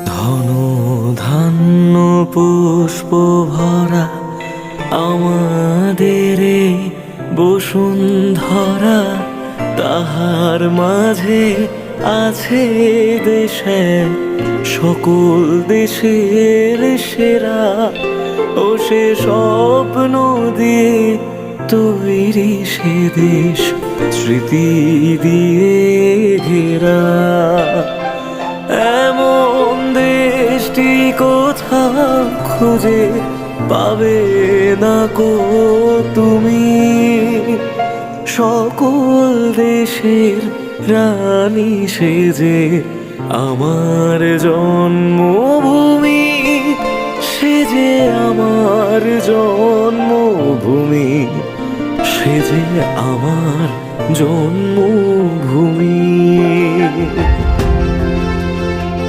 ধন ধান্য পুষ্প ভরা আমাদের এই বসুন্ধরা, তাহার মাঝে আছে দেশে সকল দেশের সেরা। ও সে স্বপ্ন দিয়ে তৈরি সে দেশ, স্মৃতি দিয়ে ঘেরা। এমন দেশটি কোথাও খুঁজে পাবে না কো তুমি। সকল দেশের রানী সেজে আমার জন্মভূমি, সেজে আমার জন্মভূমি, সেজে আমার জন্মভূমি।